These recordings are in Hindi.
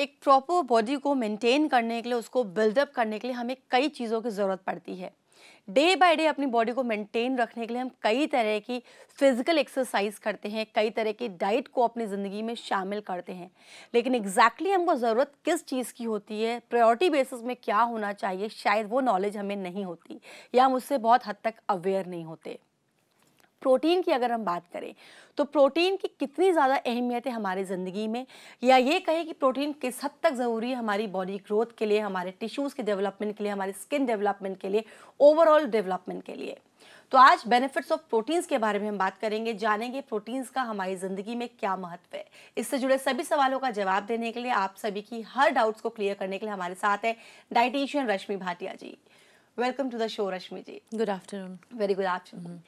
एक प्रॉपर बॉडी को मेंटेन करने के लिए, उसको बिल्डअप करने के लिए हमें कई चीज़ों की ज़रूरत पड़ती है। डे बाय डे अपनी बॉडी को मेंटेन रखने के लिए हम कई तरह की फिजिकल एक्सरसाइज करते हैं, कई तरह की डाइट को अपनी ज़िंदगी में शामिल करते हैं, लेकिन एग्जैक्टली हमको ज़रूरत किस चीज़ की होती है, प्रायोरिटी बेसिस में क्या होना चाहिए, शायद वो नॉलेज हमें नहीं होती या हम उससे बहुत हद तक अवेयर नहीं होते। प्रोटीन की अगर हम बात करें तो प्रोटीन की कितनी ज़्यादा अहमियत है हमारी ज़िंदगी में, या ये कहें कि प्रोटीन किस हद तक ज़रूरी है हमारी बॉडी ग्रोथ के लिए, हमारे टिश्यूज़ के डेवलपमेंट के लिए, हमारी स्किन डेवलपमेंट के लिए, ओवरऑल डेवलपमेंट के लिए। तो आज बेनिफिट्स ऑफ प्रोटीन्स के बारे में हम बात करेंगे, जानेंगे प्रोटीन्स का हमारी ज़िंदगी में क्या महत्व है। इससे जुड़े सभी सवालों का जवाब देने के लिए, आप सभी की हर डाउट्स को क्लियर करने के लिए हमारे साथ है dietitian Rashmi Bhatia ji. Welcome to the show Rashmi ji. Good afternoon. Very good afternoon.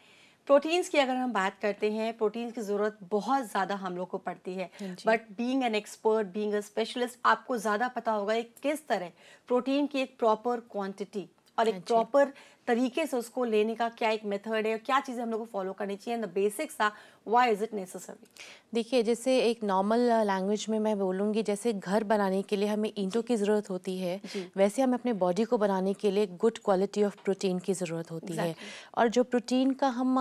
Proteins की अगर हम बात करते हैं, प्रोटीन्स की ज़रूरत बहुत ज़्यादा हम लोग को पड़ती है, but being an expert, being a specialist, आपको ज़्यादा पता होगा कि किस तरह प्रोटीन की एक प्रॉपर क्वांटिटी और एक प्रॉपर तरीके से उसको लेने का क्या एक मेथड है, क्या चीज़ें हम लोग को फॉलो करनी चाहिए, the basics are why is it necessary. देखिए, जैसे एक नॉर्मल लैंग्वेज में मैं बोलूँगी, जैसे घर बनाने के लिए हमें ईंटों की ज़रूरत होती है, वैसे हमें अपने बॉडी को बनाने के लिए गुड क्वालिटी ऑफ प्रोटीन की ज़रूरत होती है। और जो प्रोटीन का हम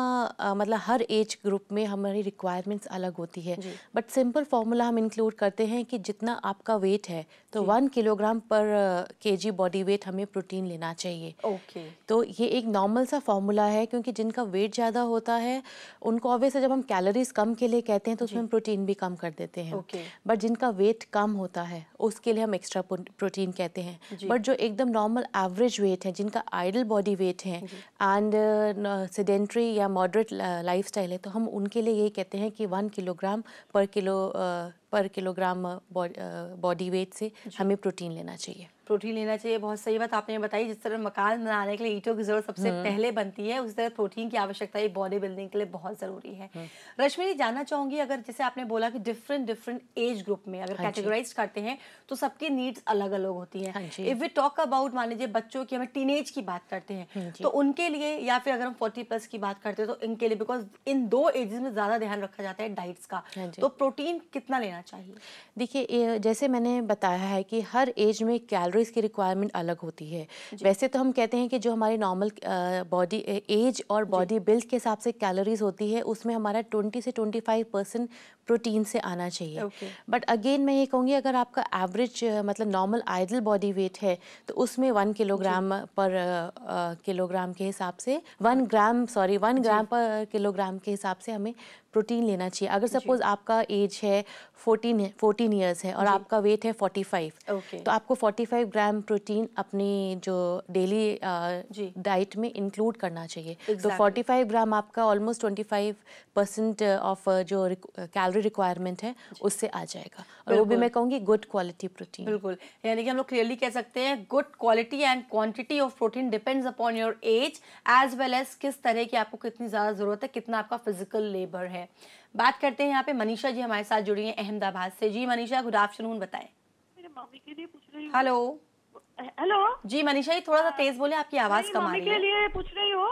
मतलब हर एज ग्रुप में हमारी रिक्वायरमेंट्स अलग होती है, बट सिंपल फार्मूला हम इंक्लूड करते हैं कि जितना आपका वेट है तो 1 किलोग्राम पर केजी बॉडी वेट हमें प्रोटीन लेना चाहिए। तो ये एक नॉर्मल सा फार्मूला है, क्योंकि जिनका वेट ज़्यादा होता है उनको ऑब्वियसली जब हम कैलोरीज कम के लिए कहते हैं तो उसमें प्रोटीन भी कम कर देते हैं। बट जिनका वेट कम होता है उसके लिए हम एक्स्ट्रा प्रोटीन कहते हैं। बट जो एकदम नॉर्मल एवरेज वेट है, जिनका आइडल बॉडी वेट है एंड सेडेंट्री या मॉडरेट लाइफस्टाइल है, तो हम उनके लिए यही कहते हैं कि 1 किलोग्राम पर किलोग्राम बॉडी वेट से हमें प्रोटीन लेना चाहिए। प्रोटीन लेना चाहिए, बहुत सही बात आपने बताई। जिस तरह मकान बनाने के लिए ईंटों की जरूरत सबसे पहले बनती है, उस तरह प्रोटीन की आवश्यकता है बॉडी बिल्डिंग के लिए बहुत ज़रूरी है। रश्मि जी, जानना चाहूँगी, अगर जैसे आपने बोला कि डिफरेंट एज ग्रुप में अगर कैटेगराइज करते हैं तो सबकी नीड्स अलग अलग होती हैं। इफ़ वी टॉक अबाउट, मान लीजिए बच्चों की, हमें टीनेज की बात करते हैं तो उनके लिए, या फिर अगर हम 40+ की बात करते हैं तो इनके लिए, बिकॉज इन दो एजेस में ज़्यादा ध्यान रखा जाता है डाइट्स का, तो प्रोटीन कितना लेना चाहिए? देखिए, जैसे मैंने बताया है कि हर एज में कैलोरीज की रिक्वायरमेंट अलग होती है। वैसे तो हम कहते हैं कि जो हमारी नॉर्मल बॉडी एज और बॉडी बिल्ड के हिसाब से कैलोरीज होती है, उसमें हमारा 20 से 25% प्रोटीन से आना चाहिए। बट अगेन मैं ये कहूँगी, अगर आपका एवरेज मतलब नॉर्मल आइडल बॉडी वेट है तो उसमें 1 किलोग्राम पर किलोग्राम के हिसाब से 1 ग्राम पर किलोग्राम के हिसाब से हमें प्रोटीन लेना चाहिए। अगर सपोज आपका एज है 14 ईयर्स है और आपका वेट है 45, तो आपको 45 ग्राम प्रोटीन अपनी जो डेली डाइट में इंक्लूड करना चाहिए। तो 45 ग्राम आपका ऑलमोस्ट 25% ऑफ जो कैलोरी रिक्वायरमेंट है उससे आ जाएगा, और वो भी मैं कहूँगी गुड क्वालिटी प्रोटीन। बिल्कुल, यानी कि हम लोग क्लियरली कह सकते हैं good quality and quantity of protein depends upon your age as well as किस तरह की आपको कितनी ज़्यादा ज़रूरत है, कितना आपका फिजिकल लेबर है। बात करते हैं यहाँ पे मनीषा जी हमारे साथ जुड़ी हैं अहमदाबाद से। जी मनीषा, गुड आफ्टरनून, बताएं। मेरे मम्मी के लिए पूछ रही हूँ। हेलो जी मनीषा जी, थोड़ा सा तेज बोले, आपकी आवाज कम आ रही है। मम्मी के लिए पूछ रही हूँ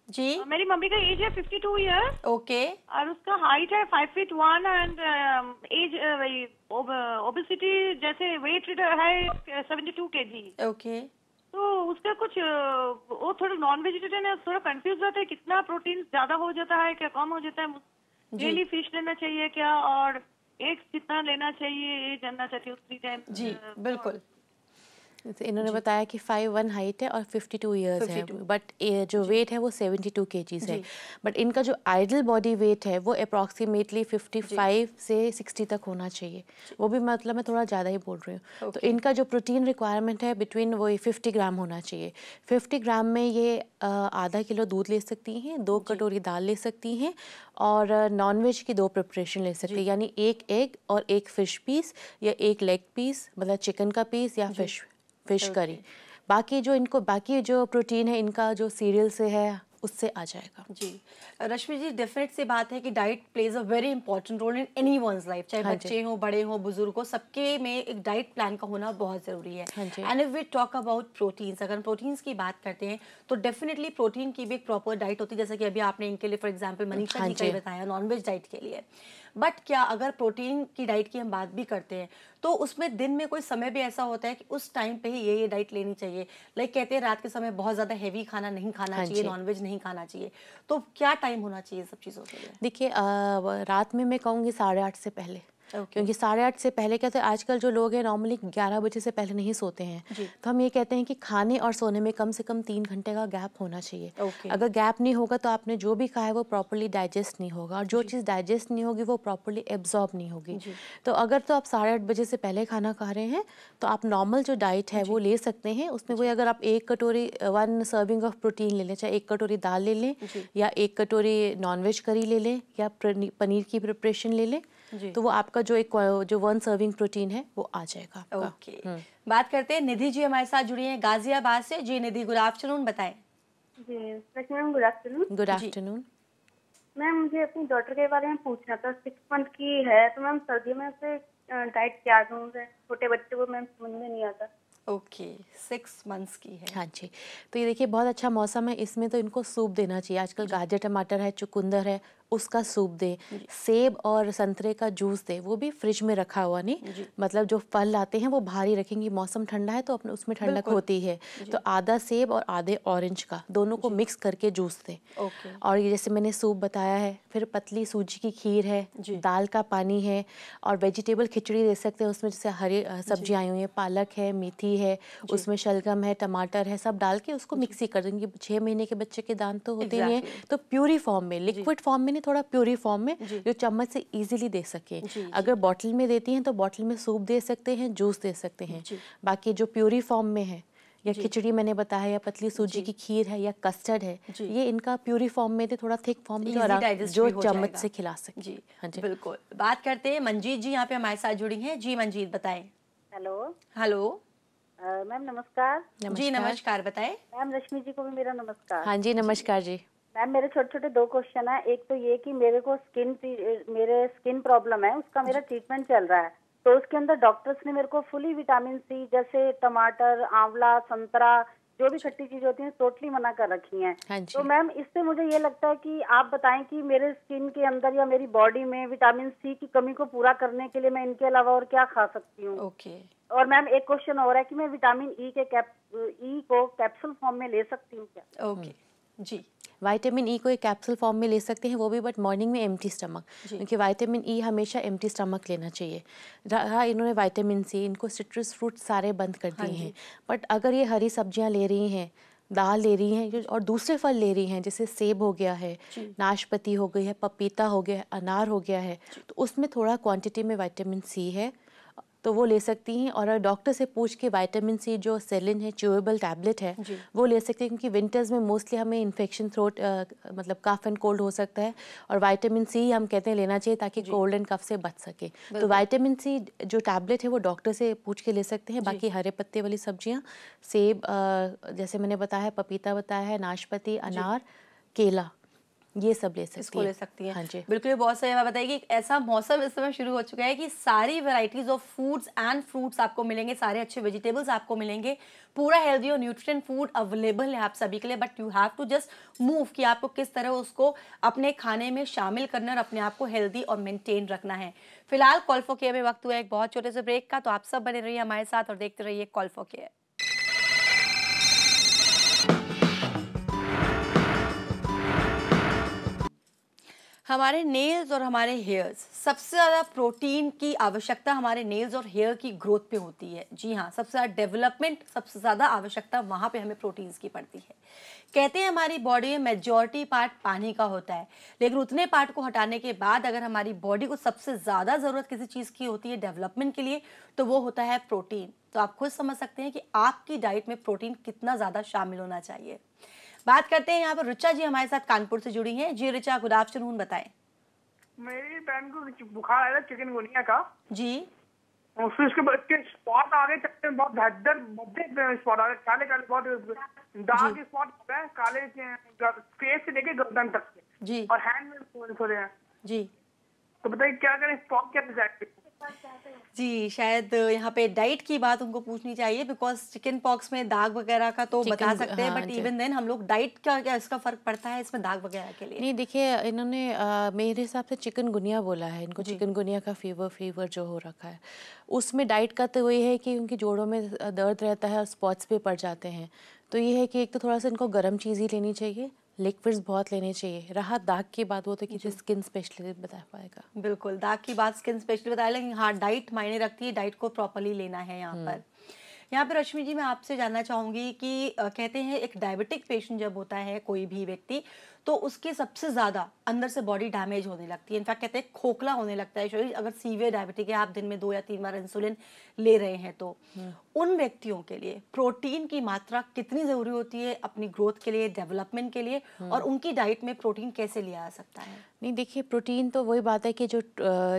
जी। मेरी मम्मी का एज है 52 ईयर्स। ओके। और उसका हाइट है 5 फीट 1 एंड एज ओबेसिटी जैसे वेट है 72 kg। ओके। तो उसका कुछ वो थोड़ा नॉन वेजिटेरियन है, थोड़ा कंफ्यूज रहता है, कितना प्रोटीन ज्यादा हो जाता है क्या कम हो जाता है, डेली फिश लेना चाहिए क्या, और एग्स कितना लेना चाहिए, ये जानना चाहती हूँ 3 टाइम। जी बिल्कुल। इन्होंने बताया कि 5'1" हाइट है और 52 ईयर्स है, बट जो वेट है वो 72 kgs है। बट इनका जो आइडल बॉडी वेट है वो अप्रॉक्सीमेटली 55 से 60 तक होना चाहिए। वो भी मतलब मैं थोड़ा ज़्यादा ही बोल रही हूँ। तो इनका जो प्रोटीन रिक्वायरमेंट है बिटवीन वो 50 ग्राम होना चाहिए। 50 ग्राम में ये आधा किलो दूध ले सकती हैं, 2 कटोरी दाल ले सकती हैं, और नॉनवेज की 2 प्रिपरेशन ले सकती हैं, यानी 1 एग और 1 फिश पीस, या 1 लेग पीस मतलब चिकन का पीस, या फिश करी। बाकी जो प्रोटीन है इनका जो सीरियल से है, उससे आ जाएगा। जी रश्मि जी, डेफिनेट सी बात है कि diet plays a very important role in anyone's life, चाहे बच्चे हो, बड़े हो, बुजुर्ग हो, सबके में एक डाइट प्लान का होना बहुत ज़रूरी है। And if we talk about proteins, अगर हम प्रोटीन्स की बात करते हैं तो डेफिनेटली प्रोटीन की भी एक प्रॉपर डाइट होती है, जैसे कि अभी आपने इनके लिए फॉर एग्जाम्पल मनीषा जी का ही बताया नॉनवेज डाइट के लिए। बट क्या अगर प्रोटीन की डाइट की हम बात भी करते हैं तो उसमें दिन में कोई समय भी ऐसा होता है कि उस टाइम पे ही ये डाइट लेनी चाहिए? लाइक कहते हैं रात के समय बहुत ज़्यादा हैवी खाना नहीं खाना चाहिए, नॉनवेज नहीं खाना चाहिए, तो क्या टाइम होना चाहिए सब चीज़ों के लिए? देखिए रात में मैं कहूँगी 8:30 से पहले, क्योंकि 8:30 से पहले क्या, तो आजकल जो लोग हैं नॉर्मली 11 बजे से पहले नहीं सोते हैं, तो हम ये कहते हैं कि खाने और सोने में कम से कम 3 घंटे का गैप होना चाहिए। अगर गैप नहीं होगा तो आपने जो भी खाया है वो प्रॉपर्ली डाइजेस्ट नहीं होगा, और जो चीज़ डाइजेस्ट नहीं होगी वो प्रॉपर्ली एब्जॉर्ब नहीं होगी। तो अगर तो आप 8:30 बजे से पहले खाना खा रहे हैं तो आप नॉर्मल जो डाइट है वो ले सकते हैं। उसमें वही अगर आप 1 कटोरी 1 सर्विंग ऑफ प्रोटीन ले लें, चाहे 1 कटोरी दाल ले लें या 1 कटोरी नॉनवेज करी ले लें या पनीर की प्रिपरेशन ले लें, तो वो आपका जो 1 सर्विंग प्रोटीन है वो आ जाएगा। ओके बात करते हैं निधि जी हमारे साथ जुड़ी हैं गाजियाबाद से। जी निधि, गुड आफ्टरनून, बताएं। जी ma'am, good afternoon. Good afternoon ma'am, मुझे अपनी डॉटर के बारे में पूछना था। 6 मंथ की है, तो मैम सर्दियों में उसे डाइट क्या दूँ? छोटे बच्चे को मैम समझ में नहीं आता। ओके 6 मंथ्स की है। हाँ जी, तो ये देखिए बहुत अच्छा मौसम है, इसमें तो इनको सूप देना चाहिए। आजकल गाजर टमाटर है, चुकंदर है, उसका सूप दे। सेब और संतरे का जूस दे, वो भी फ्रिज में रखा हुआ नहीं, मतलब जो फल लाते हैं वो बाहर ही रखेंगे। मौसम ठंडा है तो अपने उसमें ठंडक होती है, तो आधा सेब और आधे ऑरेंज का दोनों को मिक्स करके जूस दे। और ये जैसे मैंने सूप बताया है, फिर पतली सूजी की खीर है, दाल का पानी है, और वेजिटेबल खिचड़ी दे सकते हैं। उसमें जैसे हरी सब्जियाँ आई हुई हैं, पालक है, मेथी है, उसमें शलगम है, टमाटर है, सब डाल के उसको मिक्सी कर देंगे। 6 महीने के बच्चे के दांत तो होते ही हैं, तो प्यूरी फॉर्म में, लिक्विड फॉर्म में, थोड़ा प्यूरी फॉर्म में, जो चम्मच से इजीली दे सके। अगर बॉटल में देती हैं तो बॉटल में सूप दे सकते हैं, जूस दे सकते हैं। बाकी जो प्यूरी फॉर्म में है या खिचड़ी मैंने बताया, या पतली सूजी की खीर है या कस्टर्ड है, ये इनका प्यूरी फॉर्म में थे, थोड़ा थिक फॉर्म में जो चम्मच से खिला सके। जी हाँ जी बिल्कुल। बात करते हैं मंजीत जी यहाँ पे हमारे साथ जुड़ी हैं। जी मंजीत, बताएं। हेलो हेलो मैम, नमस्कार। जी नमस्कार, बताएं। मैम, रश्मि जी को भी मेरा नमस्कार। हाँ जी नमस्कार जी। मैम, मेरे छोटे छोटे 2 क्वेश्चन है। एक तो ये कि मेरे स्किन प्रॉब्लम है, उसका मेरा ट्रीटमेंट चल रहा है। तो उसके अंदर डॉक्टर्स ने मेरे को फुली विटामिन सी, जैसे टमाटर, आंवला, संतरा, जो भी खट्टी चीज होती है, टोटली मना कर रखी हैं। तो मैम, इससे मुझे ये लगता है कि आप बताएं कि मेरे स्किन के अंदर या मेरी बॉडी में विटामिन सी की कमी को पूरा करने के लिए मैं इनके अलावा और क्या खा सकती हूँ? ओके। और मैम, एक क्वेश्चन और है कि मैं विटामिन ई को कैप्सूल फॉर्म में ले सकती हूँ क्या? ओके जी, विटामिन ई को एक कैप्सूल फॉर्म में ले सकते हैं, वो भी बट मॉर्निंग में एम्प्टी स्टमक, क्योंकि विटामिन ई हमेशा एम्प्टी स्टमक लेना चाहिए। रहा इन्होंने विटामिन सी, इनको सिट्रस फ्रूट सारे बंद कर दिए हैं, बट अगर ये हरी सब्जियां ले रही हैं, दाल ले रही हैं और दूसरे फल ले रही हैं, जैसे सेब हो गया है, नाशपाती हो गई है, पपीता हो गया है, अनार हो गया है, तो उसमें थोड़ा क्वांटिटी में विटामिन सी है, तो वो ले सकती हैं। और डॉक्टर से पूछ के विटामिन सी जो सेलिन है, च्यूएबल टैबलेट है, वो ले सकते हैं, क्योंकि विंटर्स में मोस्टली हमें इन्फेक्शन, थ्रोट मतलब कफ एंड कोल्ड हो सकता है, और विटामिन सी हम कहते हैं लेना चाहिए ताकि कोल्ड एंड कफ से बच सके। तो विटामिन सी जो टैबलेट है वो डॉक्टर से पूछ के ले सकते हैं। बाकी हरे पत्ते वाली सब्जियाँ, सेब जैसे मैंने बताया है, पपीता बताया है, नाशपाती, अनार, केला, ये सब ले सकती इसको ले सकती हैं। हाँ जी बिल्कुल, बहुत सही बात बताइए कि ऐसा मौसम इस समय शुरू हो चुका है कि सारी varieties of foods and fruits आपको मिलेंगे, सारे अच्छे वेजिटेबल्स आपको मिलेंगे, पूरा हेल्दी और न्यूट्रिएंट फूड अवेलेबल है आप सभी के लिए। But you have to just move कि आपको किस तरह उसको अपने खाने में शामिल करना और अपने आप को हेल्दी और मेंटेन रखना है। फिलहाल कॉल फॉर केयर में वक्त हुआ एक बहुत छोटे से ब्रेक का, तो आप सब बने रहिए हमारे साथ और देखते रहिए कॉल फॉर केयर। हमारे नेल्स और हमारे हेयर्स, सबसे ज़्यादा प्रोटीन की आवश्यकता हमारे नेल्स और हेयर की ग्रोथ पे होती है। जी हाँ, सबसे ज़्यादा डेवलपमेंट, सबसे ज़्यादा आवश्यकता वहाँ पे हमें प्रोटीन्स की पड़ती है। कहते हैं हमारी बॉडी में मेजॉरिटी पार्ट पानी का होता है, लेकिन उतने पार्ट को हटाने के बाद अगर हमारी बॉडी को सबसे ज़्यादा ज़रूरत किसी चीज़ की होती है डेवलपमेंट के लिए, तो वो होता है प्रोटीन। तो आप खुद समझ सकते हैं कि आपकी डाइट में प्रोटीन कितना ज़्यादा शामिल होना चाहिए। बात करते हैं यहाँ पर ऋचा जी हमारे साथ कानपुर से जुड़ी हैं। जी ऋचा, गुड आफ्टरनून, बताएं। मेरी बहन को बुखार आया था चिकनगुनिया का जी, और फिर उसके बाद के स्पॉट आ गए, चक्कर में बहुत भद्दर भद्दे स्पॉट आ गए, काले काले बहुत डार्क स्पॉट हो गए, काले फेस से लेके गर्दन तक के जी और हैंड में हो रहे हैं। जी तो बताइए क्या करें, स्पॉट कैसे जाए? जी, शायद यहाँ पे डाइट की बात उनको पूछनी चाहिए, बिकॉज चिकन पॉक्स में दाग वगैरह का तो बता सकते हैं, बट इवन देन हम लोग डाइट का क्या इसका फर्क पड़ता है इसमें दाग वगैरह के लिए? नहीं देखिए, इन्होंने मेरे हिसाब से चिकनगुनिया बोला है, इनको चिकनगुनिया का फीवर जो हो रखा है, उसमें डाइट का तो वही है कि उनकी जोड़ों में दर्द रहता है और स्पॉट्स पे पड़ जाते हैं। तो ये है कि एक तो थोड़ा सा इनको गर्म चीज़ ही लेनी चाहिए, लिक्विड्स बहुत लेने चाहिए। रहा दाग की बात, वो तो किसी स्किन स्पेशलिस्ट बता पाएगा। बिल्कुल, दाग की बात स्किन स्पेशलिस्ट बताया, लेकिन हाँ डाइट मायने रखती है, डाइट को प्रॉपर्ली लेना है यहाँ पर। यहाँ पर रश्मि जी मैं आपसे जानना चाहूँगी कि कहते हैं एक डायबिटिक पेशेंट जब होता है कोई भी व्यक्ति, तो उसके सबसे ज़्यादा अंदर से बॉडी डैमेज होने लगती है, इनफैक्ट कहते हैं खोखला होने लगता है शरीर, अगर सीवियर डायबिटिक है, आप दिन में 2 या 3 बार इंसुलिन ले रहे हैं तो उन व्यक्तियों के लिए प्रोटीन की मात्रा कितनी ज़रूरी होती है अपनी ग्रोथ के लिए, डेवलपमेंट के लिए, और उनकी डाइट में प्रोटीन कैसे लिया जा सकता है? नहीं देखिए, प्रोटीन तो वही बात है कि जो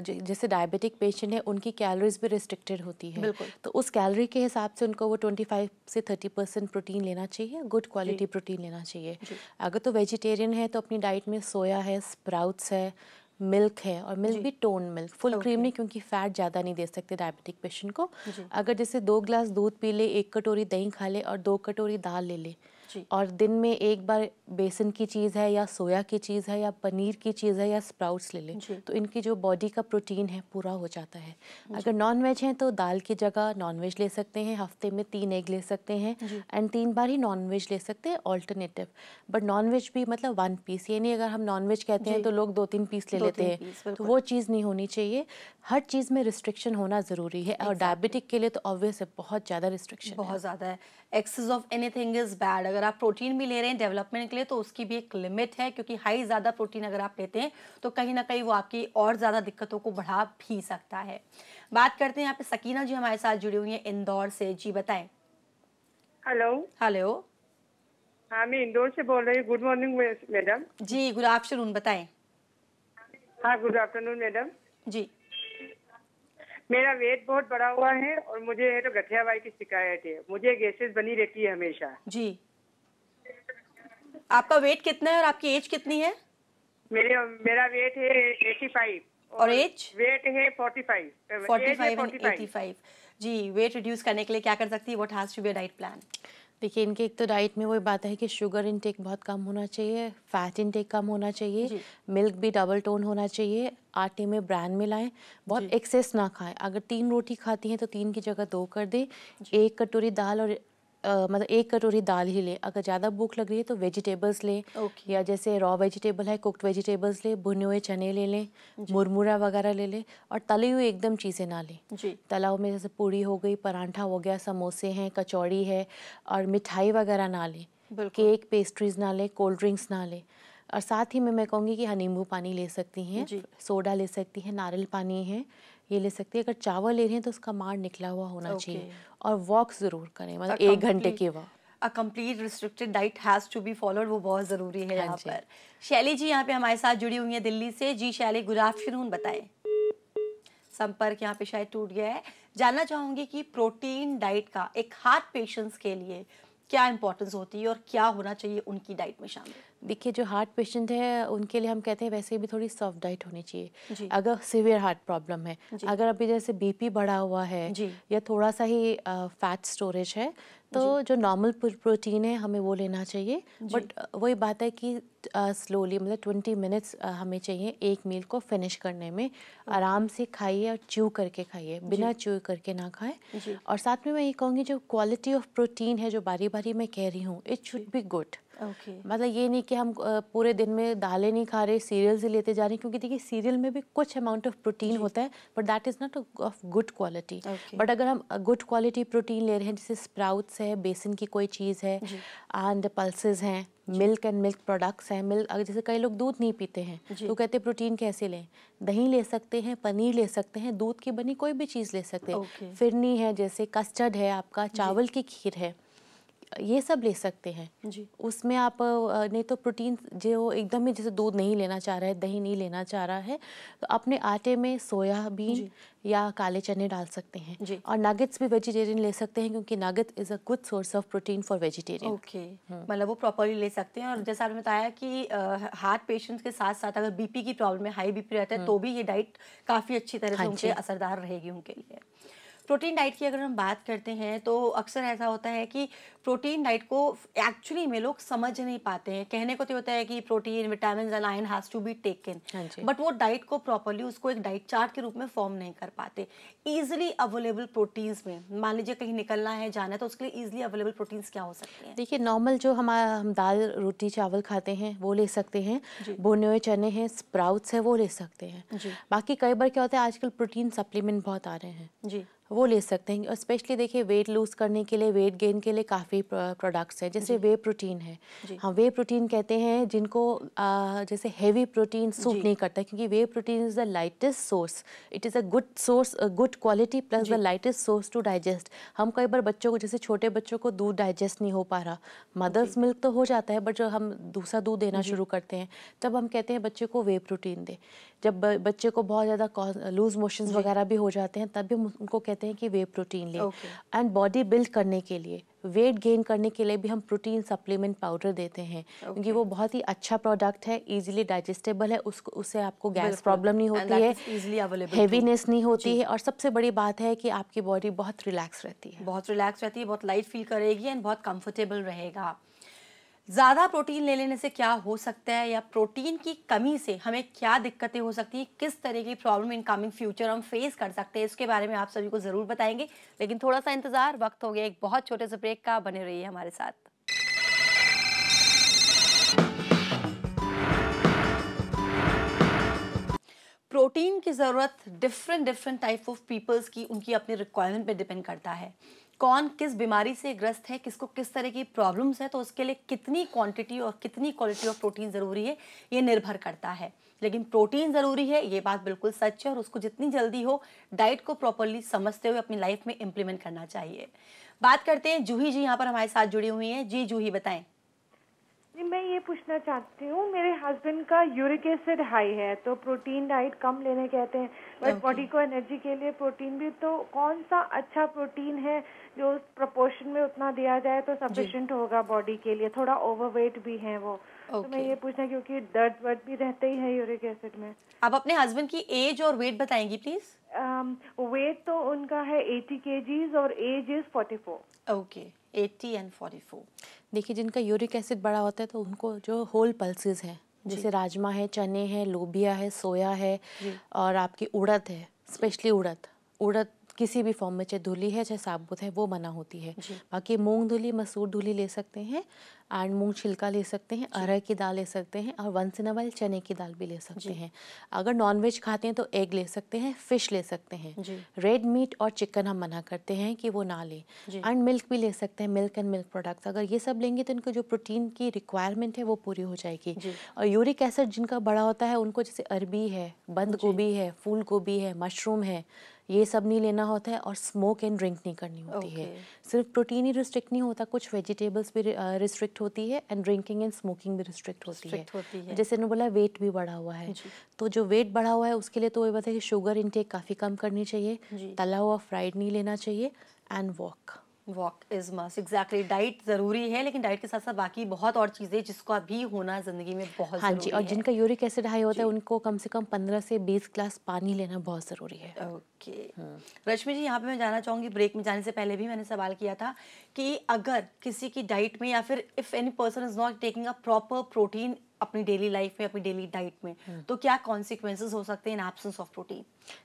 जैसे डायबिटिक पेशेंट है उनकी कैलोरीज भी रिस्ट्रिक्टेड होती है, तो उस कैलोरी के हिसाब से उनको वो 25 से 30% प्रोटीन लेना चाहिए, गुड क्वालिटी प्रोटीन लेना चाहिए। अगर तो वेजिटेरियन है तो अपनी डाइट में सोया है, स्प्राउट्स है, मिल्क है, और मिल्क भी टोन मिल्क, फुल क्रीम नहीं, क्योंकि फैट ज़्यादा नहीं दे सकते डायबिटिक पेशेंट को। अगर जैसे 2 गिलास दूध पी ले, 1 कटोरी दही खा ले और 2 कटोरी दाल ले ले, और दिन में एक बार बेसन की चीज़ है या सोया की चीज़ है या पनीर की चीज़ है या स्प्राउट्स ले लें, तो इनकी जो बॉडी का प्रोटीन है पूरा हो जाता है। अगर नॉन वेज हैं तो दाल की जगह नॉन वेज ले सकते हैं, हफ्ते में 3 एग ले सकते हैं, एंड 3 बार ही नॉन वेज ले सकते हैं ऑल्टरनेटिव। बट नॉन वेज भी मतलब 1 पीस, ये नहीं अगर हम नॉन वेज कहते हैं तो लोग 2-3 पीस ले लेते हैं, तो वो चीज़ नहीं होनी चाहिए। हर चीज़ में रिस्ट्रिक्शन होना ज़रूरी है, और डायबिटिक के लिए तो ऑब्वियस है बहुत ज़्यादा रिस्ट्रिक्शन, बहुत ज़्यादा है। Excess of anything is bad. अगर आप प्रोटीन भी ले रहे हैं डेवलपमेंट के लिए तो उसकी भी एक लिमिट है, क्योंकि हाई ज़्यादा प्रोटीन अगर आप लेते हैं तो कहीं ना कहीं वो आपकी और ज़्यादा दिक्कतों को बढ़ा भी सकता है। बात करते हैं यहाँ पे सकीना जी हमारे साथ जुड़ी हुई हैं इंदौर से। जी बताएं। हेलो। हेलो। हाँ, मैं इंदौर से बोल रही हूँ। Good morning madam. जी गुड आफ्टरनून, बताएं। हाँ, गुड आफ्टरनून मैडम जी। मेरा वेट बहुत बढ़ा हुआ है और मुझे है तो गठियावाई की शिकायत है, मुझे गैसेस बनी रहती है हमेशा। जी। आपका वेट कितना है और आपकी एज कितनी है? मेरा वेट है 85 और एज? वेट है 45 and 85। जी, वेट रिड्यूस करने के लिए क्या कर सकती है? What has to be a diet plan? देखिए, इनके एक तो डाइट में वही बात है कि शुगर इनटेक बहुत कम होना चाहिए, फैट इनटेक कम होना चाहिए, मिल्क भी डबल टोन होना चाहिए, आटे में ब्रांड मिलाएं, बहुत एक्सेस ना खाएं। अगर 3 रोटी खाती हैं तो 3 की जगह 2 कर दें। 1 कटोरी दाल और मतलब 1 कटोरी दाल ही ले। अगर ज़्यादा भूख लग रही है तो वेजिटेबल्स लें, या जैसे रॉ वेजिटेबल है, कुक्ड वेजिटेबल्स लें, भुने हुए चने ले लें, मुरमुरा वगैरह ले लें, और तली हुई एकदम चीज़ें ना लें। तला में जैसे पूड़ी हो गई, पराठा हो गया, समोसे हैं, कचौड़ी है, और मिठाई वगैरह ना लें, केक पेस्ट्रीज ना लें, कोल्ड ड्रिंक्स ना लें। और साथ ही में मैं कहूँगी कि हाँ, नींबू पानी ले सकती हैं, सोडा ले सकती हैं, नारियल पानी है, ये ले सकती है। अगर चावल ले रही हैं तो उसका मार निकला हुआ होना चाहिए, और वॉक ज़रूर करें, मतलब 1 घंटे की walk. A complete restricted diet has to be followed, वो बहुत ज़रूरी है यहाँ पर। शैली जी यहाँ पे हमारे साथ जुड़ी हुई है दिल्ली से। जी शैली, गुड आफ्टरनून, बताएं। संपर्क यहाँ पे शायद टूट गया है। जानना चाहूँगी कि प्रोटीन डाइट का एक हार्ट पेशेंट्स के लिए क्या इंपॉर्टेंस होती है और क्या होना चाहिए उनकी डाइट में शामिल? देखिए, जो हार्ट पेशेंट है उनके लिए हम कहते हैं वैसे भी थोड़ी सॉफ्ट डाइट होनी चाहिए। अगर सीवियर हार्ट प्रॉब्लम है, अगर अभी जैसे बीपी बढ़ा हुआ है या थोड़ा सा ही फैट स्टोरेज है, तो जो नॉर्मल प्रोटीन है हमें वो लेना चाहिए। बट वही बात है कि स्लोली, मतलब 20 मिनट्स हमें चाहिए एक मील को फिनिश करने में। आराम से खाइए और च्यू करके खाइए, बिना च्यू करके ना खाएं। और साथ में मैं ये कहूँगी जो क्वालिटी ऑफ प्रोटीन है, जो बारी बारी मैं कह रही हूँ, इट शुड बी गुड। मतलब ये नहीं कि हम पूरे दिन में दालें नहीं खा रहे, सीरियल्स ही लेते जा रहे हैं, क्योंकि देखिए सीरियल में भी कुछ अमाउंट ऑफ प्रोटीन होता है, but that is not of good quality. But अगर हम गुड क्वालिटी प्रोटीन ले रहे हैं, जैसे स्प्राउट्स है, बेसन की कोई चीज़ है, एंड पल्सेस हैं, मिल्क एंड मिल्क प्रोडक्ट्स हैं, मिल्क, अगर जैसे कई लोग दूध नहीं पीते हैं तो कहते हैं प्रोटीन कैसे लें, दही ले सकते हैं, पनीर ले सकते हैं, दूध की बनी कोई भी चीज़ ले सकते हैं। फिरनी है, जैसे कस्टर्ड है आपका, चावल की खीर है, ये सब ले सकते हैं जी। उसमें आप नहीं तो प्रोटीन जो एकदम ही जैसे दूध नहीं लेना चाह रहा है, दही नहीं लेना चाह रहा है, तो अपने आटे में सोयाबीन या काले चने डाल सकते हैं जी। और नगेट्स भी वेजिटेरियन ले सकते हैं क्योंकि nugget is a good source of protein for vegetarian. Okay, मतलब वो प्रॉपरली ले सकते हैं। और जैसा आपने बताया कि हार्ट पेशेंट्स के साथ साथ अगर बीपी की प्रॉब्लम है, हाई बीपी रहता है, तो भी ये डाइट काफ़ी अच्छी तरह से उनके असरदार रहेगी उनके लिए। प्रोटीन डाइट की अगर हम बात करते हैं तो अक्सर ऐसा होता है कि प्रोटीन डाइट को एक्चुअली में लोग समझ नहीं पाते हैं। कहने को तो होता है कि protein, vitamin and iron has to be taken, but वो डाइट को प्रॉपरली उसको एक डाइट चार्ट के रूप में फॉर्म नहीं कर पाते। ईजिली अवेलेबल प्रोटीन्स में मान लीजिए कहीं निकलना है, जाना है, तो उसके लिए ईजिली अवेलेबल प्रोटीन्स क्या हो सकते हैं? देखिए नॉर्मल जो हम दाल रोटी चावल खाते हैं वो ले सकते हैं, भुने हुए चने हैं, स्प्राउट्स है वो ले सकते हैं। बाकी कई बार क्या होता है आजकल प्रोटीन सप्लीमेंट बहुत आ रहे हैं जी, वो ले सकते हैं। और स्पेशली देखिए वेट लूज़ करने के लिए, वेट गेन के लिए काफ़ी प्रोडक्ट्स हैं, जैसे वे प्रोटीन है। हाँ, वे प्रोटीन कहते हैं जिनको जैसे हेवी प्रोटीन सूट नहीं करता क्योंकि whey protein is the lightest source, it is a good source, good quality plus the lightest source to digest. हम कई बार बच्चों को, जैसे छोटे बच्चों को दूध डाइजेस्ट नहीं हो पा रहा, मदर्स मिल्क तो हो जाता है, बट जब हम दूसरा दूध देना शुरू करते हैं तब हम कहते हैं बच्चे को वे प्रोटीन दे। जब बच्चे को बहुत ज़्यादा लूज मोशंस वगैरह भी हो जाते हैं तब भी हम उनको कहते हैं कि वे प्रोटीन ले। एंड बॉडी बिल्ड करने के लिए, वेट गेन करने के लिए भी हम प्रोटीन सप्लीमेंट पाउडर देते हैं क्योंकि वो बहुत ही अच्छा प्रोडक्ट है, इजीली डाइजेस्टेबल है, उससे आपको गैस प्रॉब्लम नहीं होती है, हेवीनेस नहीं होती है, और सबसे बड़ी बात है कि आपकी बॉडी बहुत रिलैक्स रहती है, बहुत लाइट फील करेगी एंड बहुत कंफर्टेबल रहेगा। ज़्यादा प्रोटीन ले लेने से क्या हो सकता है, या प्रोटीन की कमी से हमें क्या दिक्कतें हो सकती हैं, किस तरह की प्रॉब्लम इन कमिंग फ्यूचर हम फेस कर सकते हैं, इसके बारे में आप सभी को ज़रूर बताएंगे। लेकिन थोड़ा सा इंतज़ार, वक्त हो गया एक बहुत छोटे से ब्रेक का, बने रहिए हमारे साथ। प्रोटीन की ज़रूरत डिफरेंट टाइप ऑफ पीपल्स की, उनकी अपनी रिक्वायरमेंट पे डिपेंड करता है। कौन किस बीमारी से ग्रस्त है, किसको किस तरह की प्रॉब्लम्स है, तो उसके लिए कितनी क्वांटिटी और कितनी क्वालिटी ऑफ प्रोटीन ज़रूरी है, ये निर्भर करता है। लेकिन प्रोटीन ज़रूरी है, ये बात बिल्कुल सच है, और उसको जितनी जल्दी हो डाइट को प्रॉपरली समझते हुए अपनी लाइफ में इम्प्लीमेंट करना चाहिए। बात करते हैं जूही जी, यहाँ पर हमारे साथ जुड़ी हुई हैं। जी जूही, बताएं। जी, मैं ये पूछना चाहती हूँ, मेरे हस्बैंड का यूरिक एसिड हाई है, तो प्रोटीन डाइट कम लेने कहते हैं, बट बॉडी को एनर्जी के लिए प्रोटीन भी, तो कौन सा अच्छा प्रोटीन है जो उस प्रोपोर्शन में उतना दिया जाए तो सफिशिएंट होगा बॉडी के लिए? थोड़ा ओवरवेट भी है वो, तो मैं ये पूछना, क्योंकि दर्द वर्द भी रहते ही है यूरिक एसिड में। आप अपने हस्बैंड की एज और वेट बताएंगी प्लीज? वेट तो उनका है 80 kgs और एज इज 44। Okay, 80 and 44। देखिए जिनका यूरिक एसिड बड़ा होता है तो उनको जो होल पल्सेस हैं, जैसे राजमा है, चने हैं, लोबिया है, सोया है, और आपकी उड़द है, स्पेशली उड़द किसी भी फॉर्म में, चाहे धुली है चाहे साबुत है, वो मना होती है। बाकी मूंग धुली, मसूर धुली ले सकते हैं, एंड मूंग छिलका ले सकते हैं, अरहर की दाल ले सकते हैं, और वंस इन अ वाइल चने की दाल भी ले सकते हैं। अगर नॉनवेज खाते हैं तो एग ले सकते हैं, फिश ले सकते हैं। रेड मीट और चिकन हम मना करते हैं कि वो ना लें। एंड मिल्क भी ले सकते हैं, मिल्क एंड मिल्क प्रोडक्ट्स। अगर ये सब लेंगे तो इनको जो प्रोटीन की रिक्वायरमेंट है वो पूरी हो जाएगी। और यूरिक एसिड जिनका बड़ा होता है उनको जैसे अरबी है, बंद गोभी है, फूल गोभी है, मशरूम है, ये सब नहीं लेना होता है, और स्मोक एंड ड्रिंक नहीं करनी होती है। सिर्फ प्रोटीन ही रिस्ट्रिक्ट नहीं होता, कुछ वेजिटेबल्स भी रिस्ट्रिक्ट होती है, एंड ड्रिंकिंग एंड स्मोकिंग भी रिस्ट्रिक्ट होती है। जैसे ने बोला वेट भी बढ़ा हुआ है, तो जो वेट बढ़ा हुआ है उसके लिए तो ये बताया कि शुगर इंटेक काफ़ी कम करनी चाहिए, तला हुआ फ्राइड नहीं लेना चाहिए, and walk is must. Exactly, diet जरूरी है, लेकिन डाइट के साथ साथ बाकी बहुत और चीजें जिसको अभी होना जिंदगी में बहुत हाँ जी। और जिनका यूरिक एसिड हाई होता है उनको कम से कम 15 से 20 ग्लास पानी लेना बहुत ज़रूरी है। ओके रश्मि जी, यहाँ पे मैं जानना चाहूँगी, ब्रेक में जाने से पहले भी मैंने सवाल किया था कि अगर किसी की डाइट में, या फिर if any person is not taking a proper protein अपनी डेली लाइफ में, अपनी डेली डाइट में, तो क्या कॉन्सिक्वेंसेस हो सकते हैं इन एब्सेंस ऑफ प्रोटीन?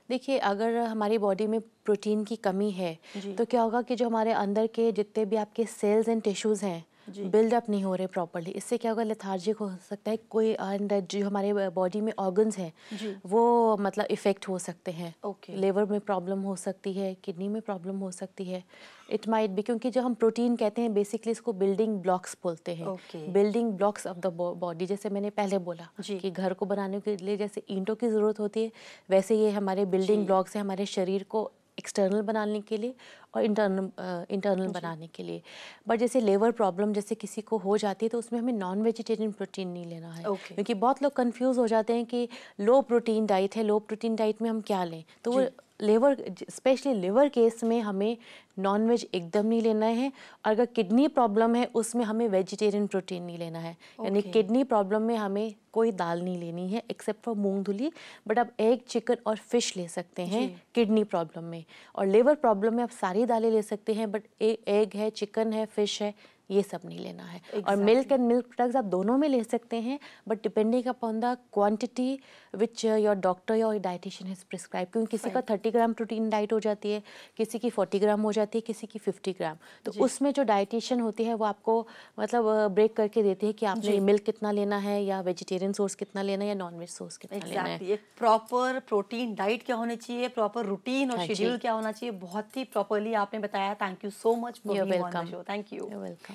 देखिए अगर हमारी बॉडी में प्रोटीन की कमी है तो क्या होगा कि जो हमारे अंदर के जितने भी आपके सेल्स एंड टिश्यूज़ हैं बिल्डअप नहीं हो रहे प्रॉपर्ली। इससे क्या होगा, लेथार्जिक हो सकता है कोई, एंड जो हमारे बॉडी में ऑर्गन्स हैं वो मतलब इफ़ेक्ट हो सकते हैं। लिवर में प्रॉब्लम हो सकती है, किडनी में प्रॉब्लम हो सकती है, इट माइट भी, क्योंकि जो हम प्रोटीन कहते हैं बेसिकली इसको बिल्डिंग ब्लॉक्स बोलते हैं। Building blocks of the body, जैसे मैंने पहले बोला कि घर को बनाने के लिए जैसे ईंटों की ज़रूरत होती है, वैसे ये हमारे बिल्डिंग ब्लॉक्स हैं हमारे शरीर को एक्सटर्नल बनाने के लिए और इंटरनल बनाने के लिए। बट जैसे लेवर प्रॉब्लम जैसे किसी को हो जाती है तो उसमें हमें नॉन वेजिटेरियन प्रोटीन नहीं लेना है, क्योंकि बहुत लोग कंफ्यूज हो जाते हैं कि लो प्रोटीन डाइट है, लो प्रोटीन डाइट में हम क्या लें। तो वो लिवर, स्पेशली लिवर केस में हमें नॉन वेज एकदम नहीं लेना है। और अगर किडनी प्रॉब्लम है उसमें हमें वेजिटेरियन प्रोटीन नहीं लेना है। यानी किडनी प्रॉब्लम में हमें कोई दाल नहीं लेनी है एक्सेप्ट फॉर मूंग धुली, बट आप एग, चिकन और फिश ले सकते हैं किडनी प्रॉब्लम में। और लिवर प्रॉब्लम में आप सारी दालें ले सकते हैं, बट एग है, चिकन है, फिश है, ये सब नहीं लेना है। और मिल्क एंड मिल्क प्रोडक्ट्स आप दोनों में ले सकते हैं, but depending upon the quantity which your doctor या डाइटिशियन हैज प्रिस्क्राइब। क्योंकि किसी का 30 ग्राम प्रोटीन डाइट हो जाती है, किसी की 40 ग्राम हो जाती है, किसी की 50 ग्राम। तो उसमें जो डाइटिशियन होती है वो आपको मतलब ब्रेक करके देती है कि आपने मिल्क कितना लेना है, या वेजिटेरियन सोर्स कितना लेना है, या नॉन वेज सोर्स कितना लेना है। एक प्रॉपर प्रोटीन डाइट क्या होनी चाहिए, प्रॉपर रूटीन और शेड्यूल क्या होना चाहिए, बहुत ही प्रॉपरली आपने बताया। Thank you so much for being on the show. Thank you. Welcome.